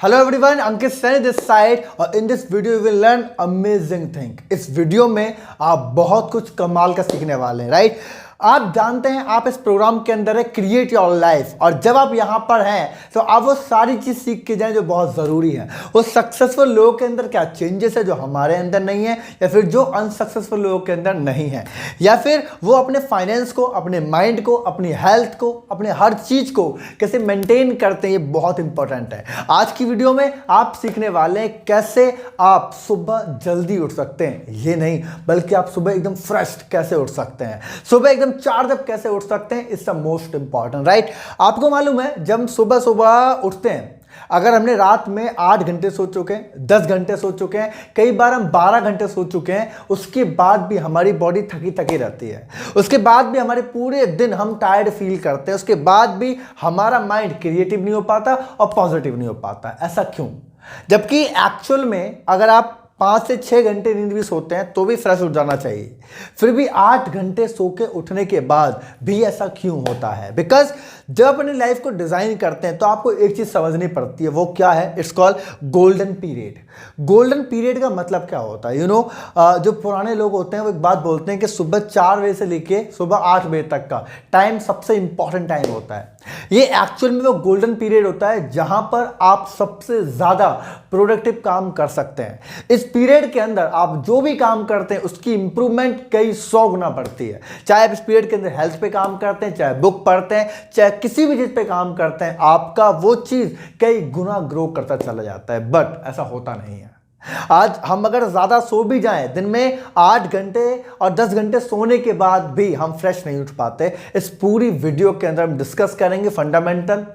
Hello everyone, Ankit Saini this side और in this video you will learn amazing thing. इस video में आप बहुत कुछ कमाल का सीखने वाले हैं, राइट। आप जानते हैं आप इस प्रोग्राम के अंदर है क्रिएट योर लाइफ, और जब आप यहाँ पर हैं तो आप वो सारी चीज़ सीख के जाएं जो बहुत ज़रूरी है। वो सक्सेसफुल लोगों के अंदर क्या चेंजेस है जो हमारे अंदर नहीं है, या फिर जो अनसक्सेसफुल लोगों के अंदर नहीं है, या फिर वो अपने फाइनेंस को, अपने माइंड को, अपनी हेल्थ को, अपने हर चीज़ को कैसे मेंटेन करते हैं। ये बहुत इंपॉर्टेंट है। आज की वीडियो में आप सीखने वाले हैं कैसे आप सुबह जल्दी उठ सकते हैं, ये नहीं बल्कि आप सुबह एकदम फ्रेश कैसे उठ सकते हैं, सुबह एकदम चार्ज अप कैसे उठ सकते हैं। It's the most important, right. आपको मालूम है जब सुबह सुबह उठते हैं, अगर हमने रात में 8 घंटे सो चुके हैं, 10 घंटे सो चुके हैं, कई बार हम 12 घंटे सो चुके हैं, उसके बाद भी हमारी बॉडी थकी थकी रहती है, उसके बाद भी हमारे पूरे दिन हम टायर्ड फील करते हैं, उसके बाद भी हमारा माइंड क्रिएटिव नहीं हो पाता और पॉजिटिव नहीं हो पाता। ऐसा क्यों? जबकि एक्चुअल में अगर आप 5 से 6 घंटे नींद भी सोते हैं तो भी फ्रेश उठ जाना चाहिए, फिर भी 8 घंटे सो के उठने के बाद भी ऐसा क्यों होता है? बिकॉज जब अपनी लाइफ को डिजाइन करते हैं तो आपको एक चीज समझनी पड़ती है। वो क्या है? It's called golden period. Golden period का मतलब क्या होता है? जो पुराने लोग होते हैं वो एक बात बोलते हैं कि सुबह 4 बजे से लेके सुबह 8 बजे तक का टाइम सबसे इंपॉर्टेंट टाइम होता है। ये एक्चुअल में वो गोल्डन पीरियड होता है जहां पर आप सबसे ज्यादा प्रोडक्टिव काम कर सकते हैं। इस पीरियड के अंदर आप जो भी काम करते हैं उसकी इंप्रूवमेंट कई 100 गुना बढ़ती है। चाहे आप इस पीरियड के अंदर हेल्थ पे काम करते हैं, चाहे बुक पढ़ते हैं, चाहे किसी भी चीज पे काम करते हैं, आपका वो चीज कई गुना ग्रो करता चला जाता है। बट ऐसा होता नहीं है। आज हम अगर ज्यादा सो भी जाएं, दिन में 8 घंटे और 10 घंटे सोने के बाद भी हम फ्रेश नहीं उठ पाते। इस पूरी वीडियो के अंदर हम डिस्कस करेंगे फंडामेंटल।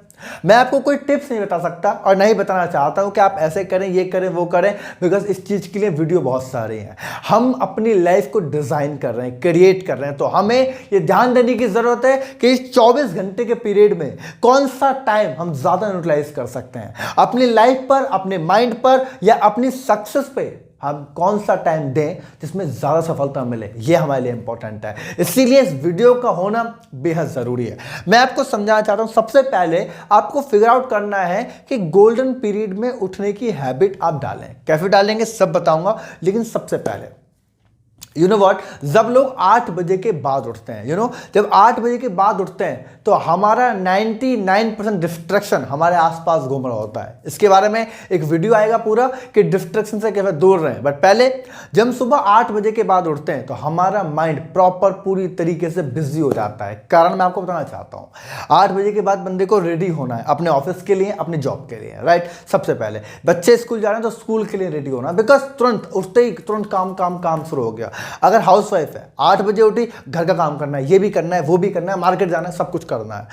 मैं आपको कोई टिप्स नहीं बता सकता और नहीं बताना चाहता हूं कि आप ऐसे करें, ये करें, वो करें, बिकॉज इस चीज के लिए वीडियो बहुत सारे हैं। हम अपनी लाइफ को डिजाइन कर रहे हैं, क्रिएट कर रहे हैं, तो हमें ये ध्यान देने की जरूरत है कि इस 24 घंटे के पीरियड में कौन सा टाइम हम ज्यादा यूटिलाइज कर सकते हैं अपनी लाइफ पर, अपने माइंड पर, या अपनी सक्सेस पे हम कौन सा टाइम दें जिसमें ज्यादा सफलता मिले। यह हमारे लिए इंपॉर्टेंट है, इसीलिए इस वीडियो का होना बेहद जरूरी है। मैं आपको समझाना चाहता हूं, सबसे पहले आपको फिगर आउट करना है कि गोल्डन पीरियड में उठने की हैबिट आप डालें। कैसे डालेंगे सब बताऊंगा, लेकिन सबसे पहले जब लोग 8 बजे के बाद उठते हैं, जब 8 बजे के बाद उठते हैं तो हमारा 99% डिस्ट्रैक्शन हमारे आसपास घूम रहा होता है। इसके बारे में एक वीडियो आएगा पूरा कि डिस्ट्रैक्शन से कैसे दूर रहें। बट पहले जब हम सुबह 8 बजे के बाद उठते हैं तो हमारा माइंड प्रॉपर पूरी तरीके से बिजी हो जाता है। कारण मैं आपको बताना चाहता हूं, 8 बजे के बाद बंदे को रेडी होना है अपने ऑफिस के लिए, अपने जॉब के लिए, राइट। सबसे पहले बच्चे स्कूल जा रहे हैं तो स्कूल के लिए रेडी होना, बिकॉज तुरंत उठते ही तुरंत काम शुरू हो गया। अगर हाउसवाइफ है, 8 बजे उठी, घर का काम करना है, ये भी करना है, वो भी करना है, मार्केट जाना है, सब कुछ करना है।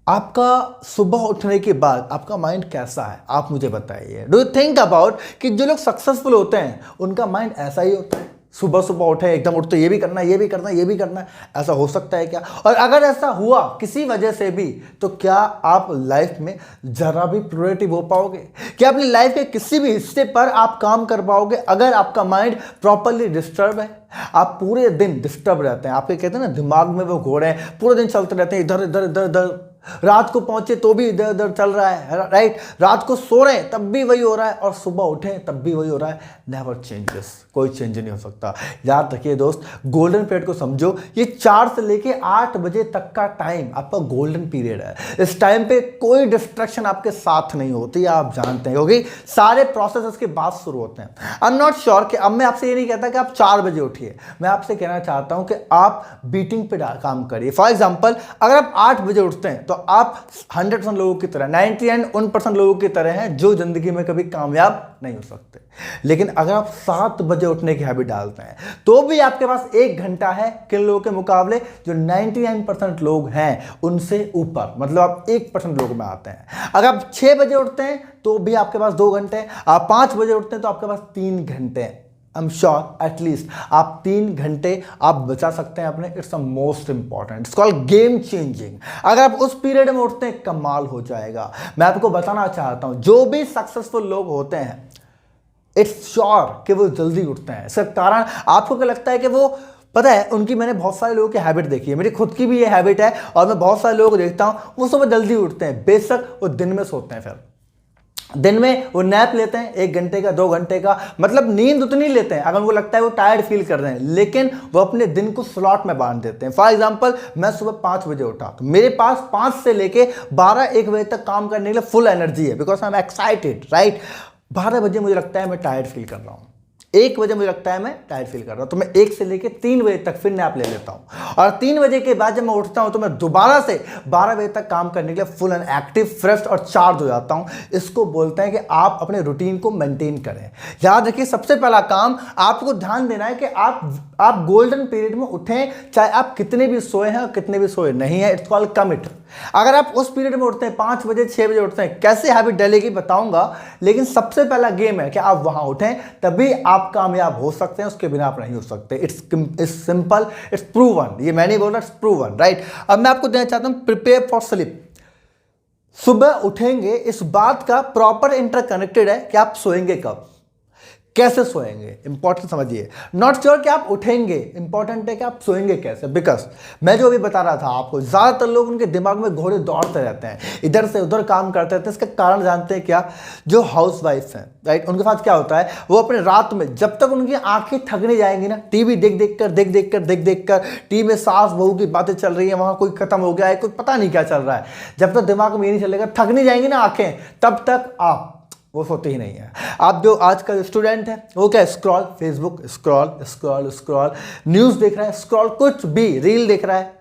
आपका सुबह उठने के बाद आपका माइंड कैसा है? आप मुझे बताइए। डू यू थिंक अबाउट कि जो लोग सक्सेसफुल होते हैं उनका माइंड ऐसा ही होता है? सुबह सुबह उठे एकदम उठते ये भी करना है, ये भी करना है, ये भी करना है। ऐसा हो सकता है क्या? और अगर ऐसा हुआ किसी वजह से भी, तो क्या आप लाइफ में जरा भी प्रोडक्टिव हो पाओगे? क्या अपनी लाइफ के किसी भी हिस्से पर आप काम कर पाओगे अगर आपका माइंड प्रॉपरली डिस्टर्ब है? आप पूरे दिन डिस्टर्ब रहते हैं, आपके कहते हैं ना दिमाग में वो घोड़े हैं, पूरे दिन चलते रहते हैं, इधर इधर इधर इधर। रात को पहुंचे तो भी इधर उधर चल रहा है, राइट। रात को सो रहे हैं तब भी वही हो रहा है, और सुबह उठे तब भी वही हो रहा है। नेवर चेंजेस, कोई चेंज नहीं हो सकता। याद रखिए दोस्त, गोल्डन पीरियड को समझो। ये 4 से लेके 8 बजे तक का टाइम आपका गोल्डन पीरियड है। इस टाइम पे कोई डिस्ट्रैक्शन आपके साथ नहीं होती, आप जानते हैं, क्योंकि सारे प्रोसेस इसके बाद शुरू होते हैं। आई एम नॉट श्योर कि अब मैं आपसे ये नहीं कहता कि आप 4 बजे उठिए, मैं आपसे कहना चाहता हूं कि आप बीटिंग पे काम करिए। फॉर एग्जाम्पल, अगर आप 8 बजे उठते हैं तो आप 100% लोगों की तरह, 99% लोगों की तरह हैं जो जिंदगी में कभी कामयाब नहीं हो सकते। लेकिन अगर आप 7 बजे उठने की हैबिट डालते हैं तो भी आपके पास 1 घंटा है किन लोगों के मुकाबले जो 99% लोग हैं उनसे ऊपर, मतलब आप 1% लोग में आते हैं। अगर आप 6 बजे उठते हैं तो भी आपके पास 2 घंटे हैं, आप 5 बजे उठते हैं तो आपके पास 3 घंटे हैं। आई एम श्योर एटलीस्ट आप 3 घंटे आप बचा सकते हैं अपने। It's the most important, it's called game changing. अगर आप उस पीरियड में उठते हैं कमाल हो जाएगा। मैं आपको बताना चाहता हूं, जो भी सक्सेसफुल लोग होते हैं इट्स श्योर कि वो जल्दी उठते हैं। इसका कारण आपको क्या लगता है कि वो, पता है, उनकी मैंने बहुत सारे लोगों की हैबिट देखी है, मेरी खुद की भी ये हैबिट है, और मैं बहुत सारे लोगों को देखता हूं वो सुबह जल्दी उठते हैं, बेशक वो दिन में सोते हैं। फिर दिन में वो नैप लेते हैं 1 घंटे का 2 घंटे का, मतलब नींद उतनी लेते हैं अगर उनको लगता है वो टायर्ड फील कर रहे हैं, लेकिन वो अपने दिन को स्लॉट में बांध देते हैं। फॉर एग्जांपल मैं सुबह 5 बजे उठा तो मेरे पास 5 से लेके 12-1 बजे तक काम करने के लिए फुल एनर्जी है, because I am excited, right. 12 बजे मुझे लगता है मैं टायर्ड फील कर रहा हूँ, 1 बजे मुझे लगता है मैं टायर्ड फील कर रहा हूँ, तो मैं 1 से लेके 3 बजे तक फिर नैप ले लेता हूँ, और 3 बजे के बाद जब मैं उठता हूँ तो मैं दोबारा से 12 बजे तक काम करने के लिए फुल एंड एक्टिव, फ्रेश और चार्ज हो जाता हूँ। इसको बोलते हैं कि आप अपने रूटीन को मेंटेन करें। याद रखिए, सबसे पहला काम आपको ध्यान देना है कि आप गोल्डन पीरियड में उठें, चाहे आप कितने भी सोए हैं और कितने भी सोए नहीं है, इट्स कॉल्ड कमिट। अगर आप उस पीरियड में उठते हैं 5 बजे 6 बजे उठते हैं, कैसे हैबिट डलेगी बताऊंगा, लेकिन सबसे पहला गेम है कि आप वहां उठें, तभी आप कामयाब हो सकते हैं, उसके बिना आप नहीं हो सकते। इट्स सिंपल, इट्स प्रूवन, ये मैं नहीं बोल रहा, इट्स प्रूवन, राइट। अब मैं आपको देना चाहता हूं प्रिपेयर फॉर स्लीप। सुबह उठेंगे, इस बात का प्रॉपर इंटरकनेक्टेड है कि आप सोएंगे कब, कैसे सोएंगे, इंपॉर्टेंट समझिए। नॉट श्योर कि आप उठेंगे, इंपॉर्टेंट है कि आप सोएंगे कैसे। बिकॉज मैं जो अभी बता रहा था आपको, ज्यादातर लोग उनके दिमाग में घोड़े दौड़ते रहते हैं, इधर से उधर काम करते रहते हैं। इसका कारण जानते हैं क्या? जो हाउस वाइफ हैं, राइट, उनके साथ क्या होता है, वो अपने रात में जब तक उनकी आंखें थक नहीं जाएंगी ना, टीवी देख देख कर टीवी में सास बहू की बातें चल रही है, वहां कोई खत्म हो गया है, कोई पता नहीं क्या चल रहा है, जब तक दिमाग में ये नहीं चलेगा, थक नहीं जाएंगी ना आंखें, तब तक वो सोते ही नहीं है। आप जो आज का स्टूडेंट है वो क्या, स्क्रॉल, फेसबुक स्क्रॉल, न्यूज़ देख रहा है, स्क्रॉल, कुछ भी रील देख रहा है।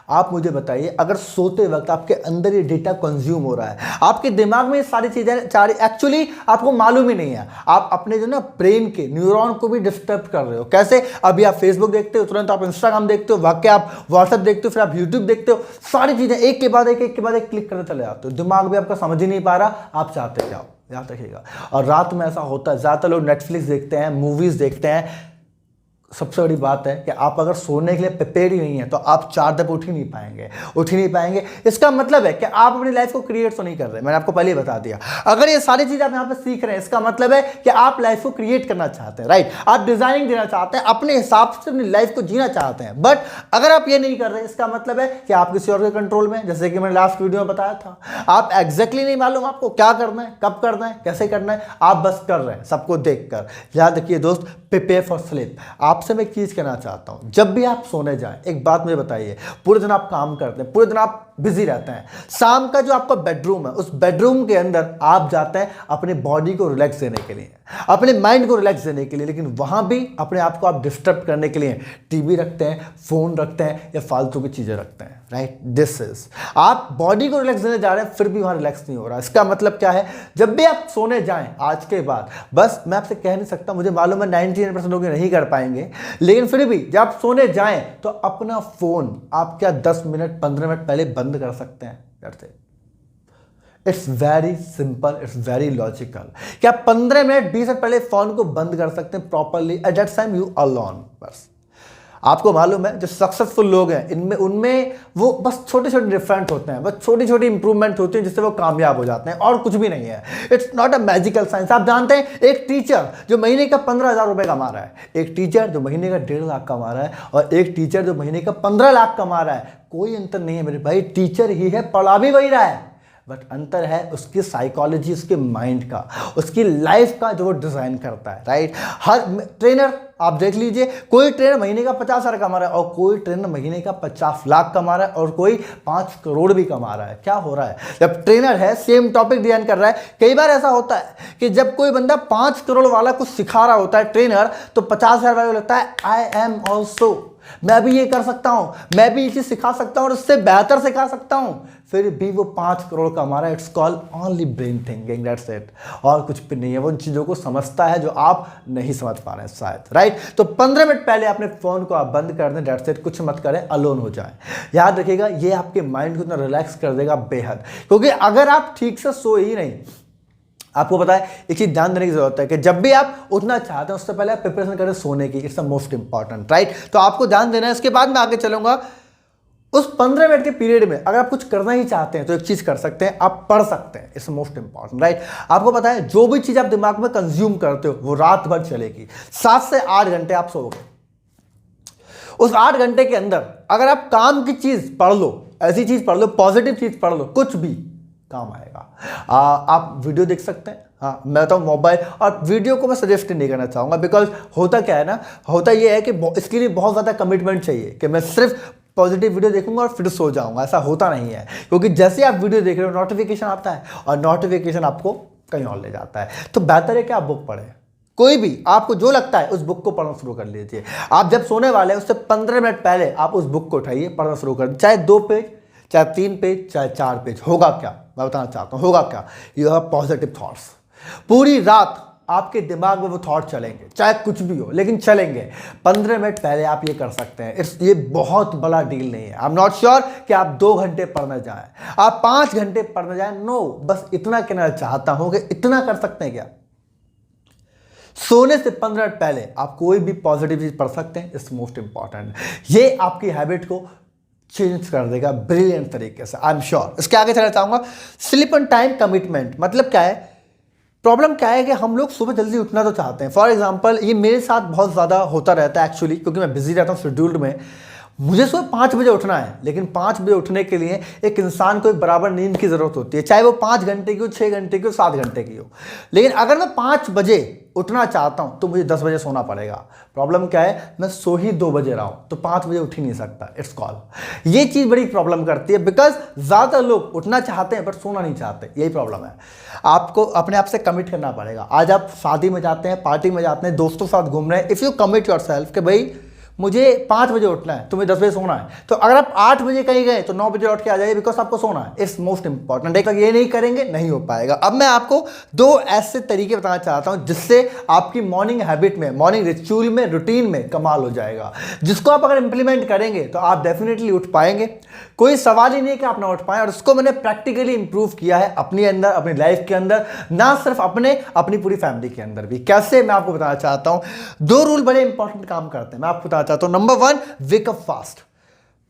आप मुझे बताइए, अगर सोते वक्त आपके अंदर ये डेटा कंज्यूम हो रहा है, आपके दिमाग में ये सारी चीजें एक्चुअली आपको मालूम ही नहीं है, आप अपने जो ना ब्रेन के न्यूरॉन को भी डिस्टर्ब कर रहे हो। कैसे? अभी आप फेसबुक देखते हो, तुरंत आप इंस्टाग्राम देखते हो, वाकई आप व्हाट्सएप देखते हो, फिर आप यूट्यूब देखते हो, सारी चीजें एक के बाद एक क्लिक करते चले जाते हो, दिमाग भी आपका समझ ही नहीं पा रहा आप चाहते क्या हो, याद रखिएगा। और रात में ऐसा होता है, ज़्यादातर लोग नेटफ्लिक्स देखते हैं, मूवीज़ देखते हैं। सबसे बड़ी बात है कि आप अगर सोने के लिए प्रिपेयर ही नहीं है तो आप 4 दफ़े उठ ही नहीं पाएंगे। इसका मतलब है कि आप अपनी लाइफ को क्रिएट तो नहीं कर रहे। मैंने आपको पहले ही बता दिया, अगर ये सारी चीज़ आप यहाँ पे सीख रहे हैं, इसका मतलब है कि आप लाइफ को क्रिएट करना चाहते हैं, राइट। आप डिजाइनिंग देना चाहते हैं, अपने हिसाब से अपनी लाइफ को जीना चाहते हैं। बट अगर आप ये नहीं कर रहे, इसका मतलब है कि आप किसी और के कंट्रोल में, जैसे कि मैंने लास्ट वीडियो में बताया था, आप एग्जैक्टली नहीं मालूम आपको क्या करना है, कब करना है, कैसे करना है, आप बस कर रहे हैं सबको देख कर। याद रखिए दोस्त, प्रिपेयर फॉर स्लीप। आपसे मैं एक चीज कहना चाहता हूं, जब भी आप सोने जाएं, एक बात मुझे बताइए, पूरे दिन आप काम करते हैं, पूरे दिन आप बिजी रहते हैं, शाम का जो आपका बेडरूम है, उस बेडरूम के अंदर आप जाते हैं अपने बॉडी को रिलैक्स देने के लिए, अपने माइंड को रिलैक्स देने के लिए, लेकिन वहां भी अपने आप को आप डिस्टर्ब करने के लिए टीवी रखते हैं, फोन रखते हैं या फालतू की चीजें रखते हैं, राइट। दिस इज, आप बॉडी को रिलैक्स देने जा रहे हैं, फिर भी वहां रिलैक्स नहीं हो रहा। इसका मतलब क्या है? जब भी आप सोने जाएं आज के बाद, बस मैं आपसे कह नहीं सकता, मुझे मालूम है 99% लोग नहीं कर पाएंगे, लेकिन फिर भी जब आप सोने जाएं तो अपना फोन आप क्या 10 मिनट 15 मिनट पहले बंद कर सकते हैं। It's very simple, it's very logical. क्या 15 मिनट 20 मिनट पहले फोन को बंद कर सकते हैं properly, at that time you alone. बस आपको मालूम है जो सक्सेसफुल लोग हैं, उनमें वो बस छोटे छोटे डिफरेंट होते हैं, बस छोटी छोटी इंप्रूवमेंट होती है जिससे वो कामयाब हो जाते हैं, और कुछ भी नहीं है। It's not a magical science. आप जानते हैं, एक टीचर जो महीने का 15,000 रुपए कमा रहा है, एक टीचर जो महीने का 1.5 लाख कमा रहा है, और एक टीचर जो महीने का 15 लाख कमा रहा है, कोई अंतर नहीं है मेरे भाई। टीचर ही है, पढ़ा भी वही रहा है, बट अंतर है उसकी साइकोलॉजी, उसके माइंड का, उसकी लाइफ का जो वो डिजाइन करता है, राइट। हर ट्रेनर आप देख लीजिए, कोई ट्रेनर महीने का 50,000 कमा रहा है, और कोई ट्रेनर महीने का 50 लाख कमा रहा है, और कोई 5 करोड़ भी कमा रहा है। क्या हो रहा है? जब ट्रेनर है, सेम टॉपिक डिजाइन कर रहा है, कई बार ऐसा होता है कि जब कोई बंदा 5 करोड़ वाला कुछ सिखा रहा होता है ट्रेनर, तो 50,000 वाले को लगता है आई एम ऑल्सो, मैं भी ये कर सकता हूं, मैं भी ये चीज सिखा सकता हूं और उससे बेहतर सिखा सकता हूं, फिर भी वो 5 करोड़ का हमारा। It's called only brain thinking, that's it, और कुछ भी नहीं है। वो उन चीजों को समझता है जो आप नहीं समझ पा रहे हैं शायद, राइट। तो 15 मिनट पहले अपने फोन को आप बंद कर दें, दैट्स इट, कुछ मत करें, अलोन हो जाए। याद रखिएगा, ये आपके माइंड को इतना रिलैक्स कर देगा बेहद, क्योंकि अगर आप ठीक से सोए ही नहीं, आपको पता है एक चीज ध्यान देने की जरूरत है कि जब भी आप उठना चाहते हैं उससे पहले आप प्रिपरेशन करें सोने की। It's the most important, right. तो आपको ध्यान देना है। इसके बाद मैं आगे चलूंगा। उस 15 मिनट के पीरियड में अगर आप कुछ करना ही चाहते हैं तो एक चीज कर सकते हैं, आप पढ़ सकते हैं। It's most important, right. आपको पता है जो भी चीज आप दिमाग में कंज्यूम करते हो वो रात भर चलेगी। 7 से 8 घंटे आप सोओगे। उस 8 घंटे के अंदर अगर आप काम की चीज पढ़ लो, ऐसी चीज पढ़ लो, पॉजिटिव चीज पढ़ लो, कुछ भी, काम आएगा। आप वीडियो देख सकते हैं। हाँ, मैं बताऊँ मोबाइल और वीडियो को मैं सजेस्ट नहीं करना चाहूँगा, बिकॉज होता क्या है ना, होता ये है कि इसके लिए बहुत ज़्यादा कमिटमेंट चाहिए कि मैं सिर्फ पॉजिटिव वीडियो देखूंगा और फिर सो जाऊंगा। ऐसा होता नहीं है, क्योंकि जैसे आप वीडियो देख रहे हो नोटिफिकेशन आता है और नोटिफिकेशन आपको कहीं और ले जाता है। तो बेहतर है कि आप बुक पढ़ें, कोई भी आपको जो लगता है उस बुक को पढ़ना शुरू कर लीजिए। आप जब सोने वाले हैं उससे 15 मिनट पहले आप उस बुक को उठाइए, पढ़ना शुरू कर, चाहे 2 पेज, चाहे 3 पेज, चाहे 4 पेज। होगा क्या, मैं बताना चाहता हूँ, होगा क्या, यू हैव पॉजिटिव थॉट्स। पूरी रात आपके दिमाग में वो थॉट चलेंगे, चाहे कुछ भी हो, लेकिन चलेंगे। 15 मिनट पहले आप ये कर सकते हैं। ये बहुत बड़ा डील नहीं है। आई एम नॉट श्योर कि आप 2 घंटे पढ़ने जाएं, आप 5 घंटे पढ़ने जाएं, नो, बस इतना कहना चाहता हूं कि इतना कर सकते हैं क्या, सोने से 15 मिनट पहले आप कोई भी पॉजिटिव चीज पढ़ सकते हैं। It's most important. ये आपकी हैबिट को चेंज कर देगा ब्रिलियंट तरीके से, आई एम श्योर। इसके आगे चलना चाहूंगा, स्लीप ऑन टाइम कमिटमेंट। मतलब क्या है, प्रॉब्लम क्या है कि हम लोग सुबह जल्दी उठना तो चाहते हैं। फॉर एग्जांपल ये मेरे साथ बहुत ज़्यादा होता रहता है एक्चुअली, क्योंकि मैं बिजी रहता हूँ शेड्यूल्ड में। मुझे सुबह 5 बजे उठना है, लेकिन 5 बजे उठने के लिए एक इंसान को एक बराबर नींद की ज़रूरत होती है, चाहे वो 5 घंटे की हो, 6 घंटे की हो, 7 घंटे की हो। लेकिन अगर मैं 5 बजे उठना चाहता हूं तो मुझे 10 बजे सोना पड़ेगा। प्रॉब्लम क्या है, मैं सो ही 2 बजे रहा हूं तो 5 बजे उठ ही नहीं सकता। इट्स कॉल, ये चीज़ बड़ी प्रॉब्लम करती है, बिकॉज ज़्यादा लोग उठना चाहते हैं बट सोना नहीं चाहते। यही प्रॉब्लम है। आपको अपने आप से कमिट करना पड़ेगा। आज आप शादी में जाते हैं, पार्टी में जाते हैं, दोस्तों के साथ घूम रहे हैं, if you commit your self कि भाई मुझे 5 बजे उठना है, तुम्हें 10 बजे सोना है, तो अगर आप 8 बजे कहीं गए तो 9 बजे लौट के आ जाइए, बिकॉज आपको सोना है। It's most important. एक ये नहीं करेंगे नहीं हो पाएगा। अब मैं आपको 2 ऐसे तरीके बताना चाहता हूं जिससे आपकी मॉर्निंग हैबिट में, मॉर्निंग रिचुअल में, रूटीन में कमाल हो जाएगा, जिसको आप अगर इंप्लीमेंट करेंगे तो आप डेफिनेटली उठ पाएंगे। कोई सवाल ही नहीं कि आप ना उठ पाएं। और उसको मैंने प्रैक्टिकली इंप्रूव किया है अपने अंदर, अपनी लाइफ के अंदर, ना सिर्फ अपनी पूरी फैमिली के अंदर भी। कैसे, मैं आपको बताना चाहता हूं। 2 रूल बड़े इंपॉर्टेंट काम करते हैं, मैं आपको बताना चाहता हूं। Number 1, wake up fast.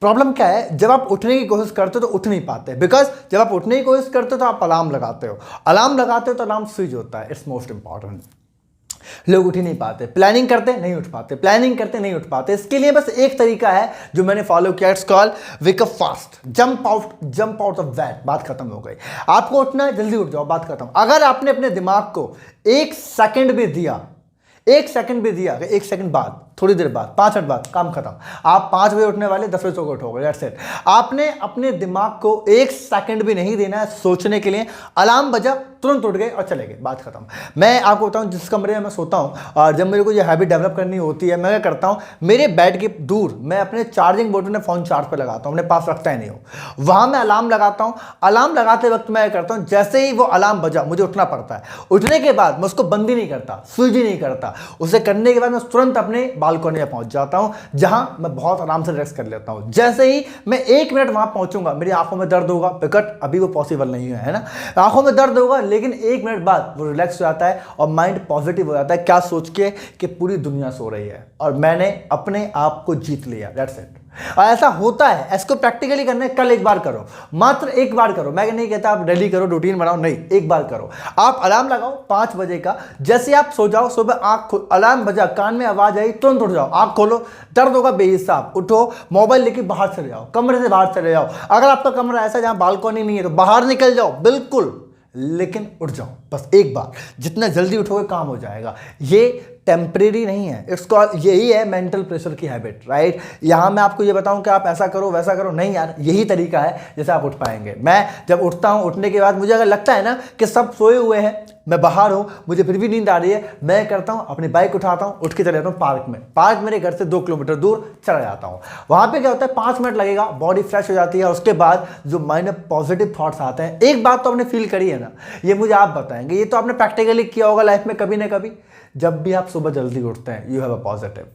Problem क्या है, जब आप उठने की कोशिश करते हो तो उठ नहीं पाते, बिकॉज जब आप उठने की कोशिश करते हो तो आप अलार्म लगाते हो, अलार्म लगाते हो तो अलार्म स्विच होता है। It's most important. लोग उठ ही नहीं पाते, प्लानिंग करते नहीं उठ पाते, प्लानिंग करते नहीं उठ पाते। इसके लिए बस एक तरीका है जो मैंने फॉलो किया, it's called wake up fast, jump out of bed. बात खत्म हो गई। आपको उठना है, जल्दी उठ जाओ, बात खत्म। अगर आपने अपने दिमाग को 1 सेकंड भी दिया, 1 सेकंड भी दिया, 1 सेकंड बाद, थोड़ी देर बाद, 5 मिनट बाद, काम खत्म। आप 5 बजे उठने वाले, 10 बजे सो के उठोगे, दैट्स इट। आपने अपने दिमाग को 1 सेकंड भी नहीं देना है सोचने के लिए। अलार्म बजा, तुरंत उठ गए और चले गए, बात खत्म। मैं आपको बताऊं, जिस कमरे में मैं सोता हूं और जब मेरे को ये हैबिट डेवलप करनी होती है, मैं क्या करता हूं, मेरे बेड के दूर मैं अपने चार्जिंग बोर्ड में फ़ोन चार्ज पर लगाता हूं, अपने पास रखता ही नहीं हो, वहां मैं अलार्म लगाता हूं। अलार्म लगाते वक्त मैं करता हूं, जैसे ही वो अलार्म बजा मुझे उठना पड़ता है। उठने के बाद मैं उसको बंद ही नहीं करता, स्विच ही नहीं करता। उसे करने के बाद मैं तुरंत अपने बालकनी में पहुंच जाता हूं, जहां मैं बहुत आराम से रिलैक्स कर लेता हूं। जैसे ही मैं 1 मिनट वहां पहुंचूंगा, मेरी आंखों में दर्द होगा, बिकॉज अभी वो पॉसिबल नहीं है ना, आंखों में दर्द होगा, लेकिन 1 मिनट बाद वो रिलैक्स हो जाता है और माइंड पॉजिटिव हो जाता है। क्या सोच के कि पूरी दुनिया सो रही है और मैंने अपने आप को जीत लिया, दैट्स इट। और ऐसा होता है। इसको प्रैक्टिकली करना है, कल 1 बार करो, मात्र 1 बार करो। मैं नहीं कहता आप डेली करो, रूटीन बनाओ, नहीं, 1 बार करो। आप अलार्म लगाओ 5 बजे का, जैसे आप सो जाओ, सुबह अलार्म बजा, कान में आवाज आई, तुरंत उठ जाओ, आंख खोलो, दर्द होगा बेहिसाब, उठो, मोबाइल लेके बाहर चले जाओ, कमरे से बाहर चले जाओ। अगर आपका कमरा ऐसा जहां बालकनी नहीं है तो बाहर निकल जाओ, बिल्कुल, लेकिन उठ जाओ बस 1 बार। जितना जल्दी उठोगे काम हो जाएगा। ये टेम्परेरी नहीं है, इट्स कॉल्ड, यही है मेंटल प्रेशर की हैबिट, राइट। यहां मैं आपको ये बताऊं कि आप ऐसा करो वैसा करो, नहीं यार, यही तरीका है जैसे आप उठ पाएंगे। मैं जब उठता हूं, उठने के बाद मुझे अगर लगता है ना कि सब सोए हुए हैं, मैं बाहर हूं, मुझे फिर भी नींद आ रही है, मैं करता हूं, अपनी बाइक उठाता हूं, उठ के चले जाता हूं पार्क में। पार्क मेरे घर से 2 किलोमीटर दूर चला जाता हूं। वहां पे क्या होता है, 5 मिनट लगेगा, बॉडी फ्रेश हो जाती है। उसके बाद जो माइंड में पॉजिटिव थॉट्स आते हैं, एक बात तो आपने फील करी है ना, ये मुझे आप बताएंगे, ये तो आपने प्रैक्टिकली किया होगा लाइफ में कभी ना कभी। जब भी आप सुबह जल्दी उठते हैं, यू हैव अ पॉजिटिव।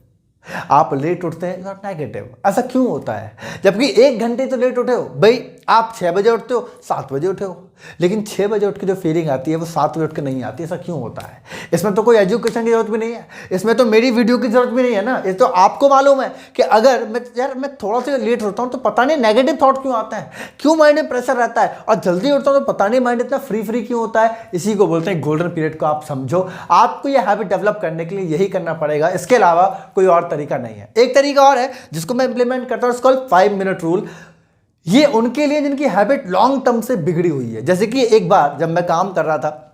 आप लेट उठते हैं, नॉट नेगेटिव। ऐसा क्यों होता है, जबकि 1 घंटे तो लेट उठे हो भाई। आप 6 बजे उठते हो, 7 बजे उठे हो, लेकिन 6 बजे उठ के जो फीलिंग आती है वो 7 बजे उठ के नहीं आती। ऐसा क्यों होता है? इसमें तो कोई एजुकेशन की जरूरत भी नहीं है, इसमें तो मेरी वीडियो की जरूरत भी नहीं है ना। ये तो आपको मालूम है कि अगर मैं थोड़ा सा लेट उठता हूँ तो पता नहीं नेगेटिव थॉट क्यों आता है, क्यों माइंड में प्रेशर रहता है, और जल्दी उठता हूँ तो पता नहीं माइंड इतना फ्री क्यों होता है। इसी को बोलते हैं गोल्डन पीरियड को आप समझो। आपको ये हैबिट डेवलप करने के लिए यही करना पड़ेगा, इसके अलावा कोई और तरीका नहीं है। एक तरीका और है जिसको मैं इंप्लीमेंट करता हूँ, इसको 5 मिनट रूल। ये उनके लिए जिनकी हैबिट लॉन्ग टर्म से बिगड़ी हुई है। जैसे कि एक बार जब मैं काम कर रहा था,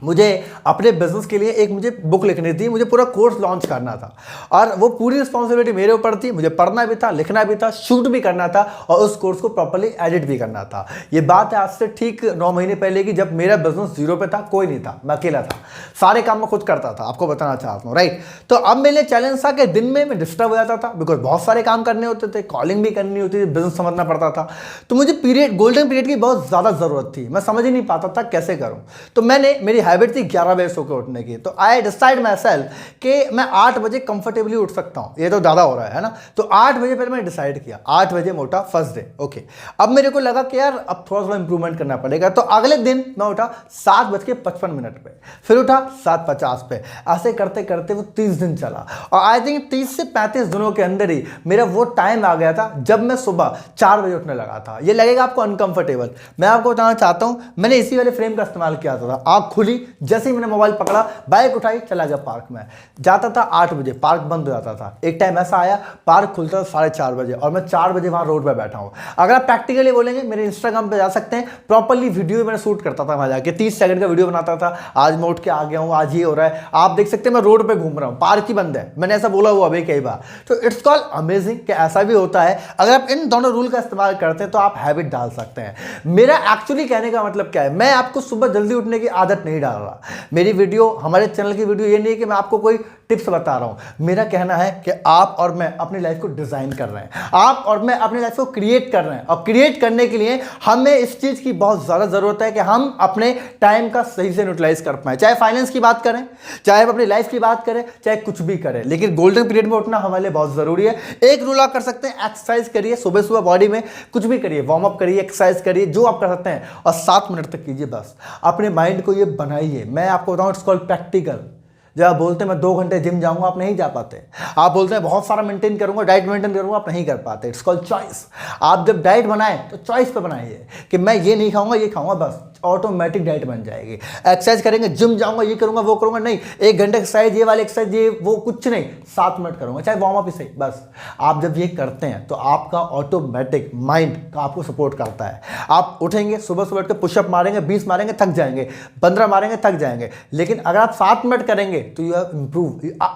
मुझे अपने बिजनेस के लिए एक मुझे बुक लिखनी थी, मुझे पूरा कोर्स लॉन्च करना था और वो पूरी रिस्पॉन्सिबिलिटी मेरे ऊपर थी। मुझे पढ़ना भी था, लिखना भी था, शूट भी करना था और उस कोर्स को प्रॉपर्ली एडिट भी करना था। ये बात है आज से ठीक 9 महीने पहले की, जब मेरा बिजनेस जीरो पे था, कोई नहीं था, मैं अकेला था, सारे काम मैं खुद करता था, आपको बताना चाहता हूँ, राइट। तो अब मेरे लिए चैलेंज था कि दिन में मैं डिस्टर्ब हो जाता था, बिकॉज बहुत सारे काम करने होते थे, कॉलिंग भी करनी होती थी, बिजनेस समझना पड़ता था। तो मुझे पीरियड, गोल्डन पीरियड की बहुत ज़्यादा ज़रूरत थी। मैं समझ ही नहीं पाता था कैसे करूँ। तो मैंने, मेरी हैबिट थी 11 बजे सो के उठने की। तो आई डिसाइड माई सेल्फ कि मैं 8 बजे कंफर्टेबली उठ सकता हूँ। ये तो ज़्यादा हो रहा है ना। तो 8 बजे पहले मैंने डिसाइड किया, 8 बजे मैं उठा फर्स्ट डे। ओके, अब मेरे को लगा कि यार अब थोड़ा थोड़ा इंप्रूवमेंट करना पड़ेगा। तो अगले दिन मैं उठा 7:55 पे, फिर उठा 7:50 पे। ऐसे करते करते वो 30 दिन चला और आई थिंक 30 से 35 दिनों के अंदर ही मेरा वो टाइम आ गया था जब मैं सुबह 4 बजे उठने लगा था। ये लगेगा आपको अनकंफर्टेबल, मैं आपको बताना चाहता हूँ, मैंने इसी वाले फ्रेम का इस्तेमाल किया था। आँख खुली, जैसे ही मैंने मोबाइल पकड़ा, बाइक उठाई, चला गया पार्क में। जाता था 8 बजे, पार्क बंद हो जाता था। एक टाइम ऐसा आया, पार्क खुलता था 4:30 बजे और मैं 4 बजे वहां रोड पे बैठा हूं। अगर आप प्रैक्टिकली बोलेंगे, मेरे इंस्टाग्राम पे जा सकते हैं, प्रॉपर्ली वीडियो मैंने शूट करता था वहां जाके, 30 सेकंड का वीडियो बनाता था। आज मैं उठ के आ गया हूं, आज ये हो रहा है, आप देख सकते हैं मैं रोड पे घूम रहा हूं, पार्क ही बंद है। मैंने ऐसा बोला हुआ अभी कई बार। तो इट्स कॉल्ड अमेजिंग कि ऐसा भी होता है। अगर आप इन दोनों रूल का इस्तेमाल करते हैं तो आप हैबिट डाल सकते हैं। मेरा एक्चुअली कहने का मतलब क्या है, मैं आपको सुबह जल्दी उठने की आदत नहीं डाल रहा। मेरी वीडियो, हमारे चैनल की वीडियो ये नहीं है कि मैं आपको कोई टिप्स बता रहा हूं। मेरा कहना है कि आप और मैं अपनी लाइफ को डिजाइन कर रहे हैं, आप और मैं अपनी लाइफ को क्रिएट कर रहे हैं और क्रिएट करने के लिए हमें इस चीज की बहुत ज्यादा जरूरत है कि हम अपने टाइम का सही से यूटिलाइज कर पाए। चाहे फाइनेंस की बात करें, चाहे अपनी लाइफ की बात करें, चाहे कुछ भी करें, लेकिन गोल्डन पीरियड में उठना हमारे लिए बहुत जरूरी है। एक रूल आप कर सकते हैं, एक्सरसाइज करिए सुबह सुबह, बॉडी में कुछ भी करिए, वार्म अप करिए, एक्सरसाइज करिए, जो आप कर सकते हैं, और 7 मिनट तक कीजिए बस। अपने माइंड को ये बनाइए। मैं आपको बताऊं, इट्स कॉल्ड प्रैक्टिकल। जब आप बोलते हैं मैं 2 घंटे जिम जाऊंगा, आप नहीं जा पाते। आप बोलते हैं बहुत सारा मेंटेन करूंगा, डाइट मेंटेन करूंगा, आप नहीं कर पाते। It's called choice. आप जब डाइट बनाएं तो चॉइस पे बनाइए कि मैं ये नहीं खाऊंगा, ये खाऊंगा, बस ऑटोमेटिक डाइट बन जाएगी। एक्सरसाइज करेंगे, जिम जाऊंगा, ये करूंगा, वो करूंगा, नहीं 1 घंटे एक्सरसाइज, ये वाली एक्सरसाइज, ये वो कुछ नहीं, 7 मिनट करूंगा, चाहे वार्म अप ही सही, बस। आप जब ये करते हैं तो आपका ऑटोमेटिक माइंड का आपको सपोर्ट करता है। आप उठेंगे, सुबह सुबह उठ के पुशअप मारेंगे, 20 मारेंगे, थक जाएंगे, 15 मारेंगे, थक जाएंगे, लेकिन अगर आप 7 मिनट करेंगे तो यू हैव इंप्रूव।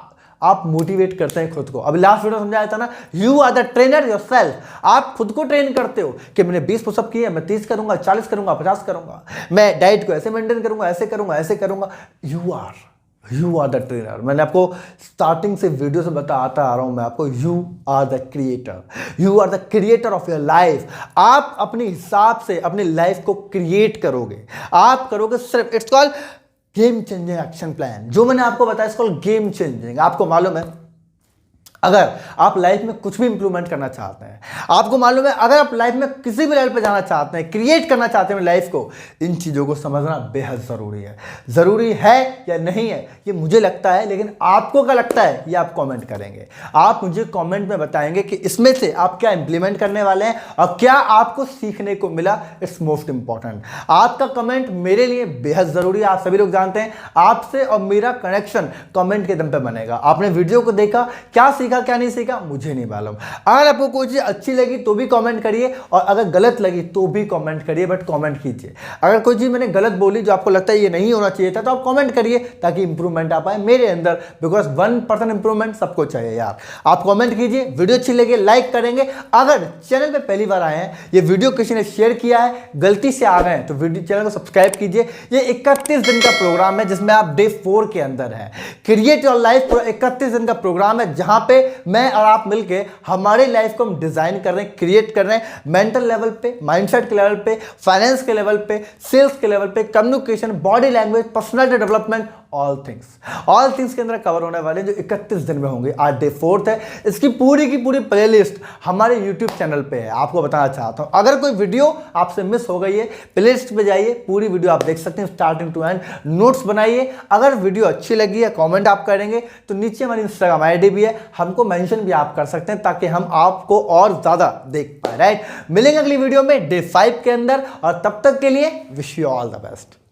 आप मोटिवेट करते हैं खुद को। अभी लास्ट वीडियो समझाया था ना, you are the trainer yourself. आप खुद को ट्रेन करते हो कि मैंने 20 पुशअप किए, मैं 30 करूंगा, 40 करूंगा, 50 करूंगा, मैं डाइट को ऐसे मेंटेन करूंगा, ऐसे करूंगा, ऐसे करूंगा। You are the trainer. मैंने आपको स्टार्टिंग से वीडियो से बताता आ रहा हूं, मैं आपको, you are the creator, you are the creator of your life. आप अपने हिसाब से अपनी लाइफ को क्रिएट करोगे, आप करोगे सिर्फ। It's called game changing action plan. जो मैंने आपको बताया, इसको गेम चेंजिंग। आपको मालूम है, अगर आप लाइफ में कुछ भी इंप्रूवमेंट करना चाहते हैं, आपको मालूम है, अगर आप लाइफ में किसी भी लेवल पे जाना चाहते हैं, क्रिएट करना चाहते हैं लाइफ को, इन चीजों को समझना बेहद जरूरी है। जरूरी है या नहीं है ये मुझे लगता है, लेकिन आपको क्या लगता है ये आप कमेंट करेंगे। आप मुझे कमेंट में बताएंगे कि इसमें से आप क्या इंप्लीमेंट करने वाले हैं और क्या आपको सीखने को मिला। It's most important. आपका कमेंट मेरे लिए बेहद जरूरी है। आप सभी लोग जानते हैं, आपसे और मेरा कनेक्शन कमेंट के दम पे बनेगा। आपने वीडियो को देखा, क्या सीखा, क्या नहीं सीखा, मुझे नहीं मालूम। अगर आपको कोई चीज अच्छी लगी तो भी कमेंट करिए, और अगर गलत लगी तो भी कमेंट करिए, बट कमेंट कीजिए। अगर कोई चीज मैंने गलत बोली जो आपको लगता है ये नहीं होना चाहिए था, तो आप कमेंट करिए ताकि इंप्रूवमेंट आ पाए मेरे अंदर, बिकॉज 1% इंप्रूवमेंट सबको चाहिए यार। आप कमेंट कीजिए, वीडियो अच्छी लगी लाइक करेंगे। अगर चैनल पे पहली बार आए हैं, ये वीडियो किसी ने शेयर किया है, गलती से आ गए हैं, तो वीडियो चैनल को सब्सक्राइब कीजिए। ये 31 दिन का प्रोग्राम है जिसमें आप डे 4 के अंदर है। क्रिएट योर लाइफ 31 दिन का प्रोग्राम है, जहां पे मैं और आप मिलके हमारी लाइफ को हम डिजाइन कर रहे हैं, क्रिएट कर रहे हैं। मेंटल लेवल पे, माइंडसेट के लेवल पे, फाइनेंस के लेवल पे, सेल्स के लेवल पे, communication, body language, personality development, all things के अंदर कवर होने वाले, जो 31 दिन में होंगे। आज डे 4 है। इसकी पूरी की पूरी प्लेलिस्ट हमारे यूट्यूब चैनल पे है। आपको बताना चाहता हूं, अगर कोई वीडियो आपसे मिस हो गई है, प्लेलिस्ट पे जाइए, पूरी वीडियो आप देख सकते हैं स्टार्टिंग टू एंड। नोट्स बनाइए। अगर वीडियो अच्छी लगी है, कमेंट आप करेंगे तो नीचे हमारी इंस्टाग्राम आईडी भी है, हमको मेंशन भी आप कर सकते हैं ताकि हम आपको और ज्यादा देख पाए। राइट, मिलेंगे अगली वीडियो में डे 5 के अंदर, और तब तक के लिए wish you all the best.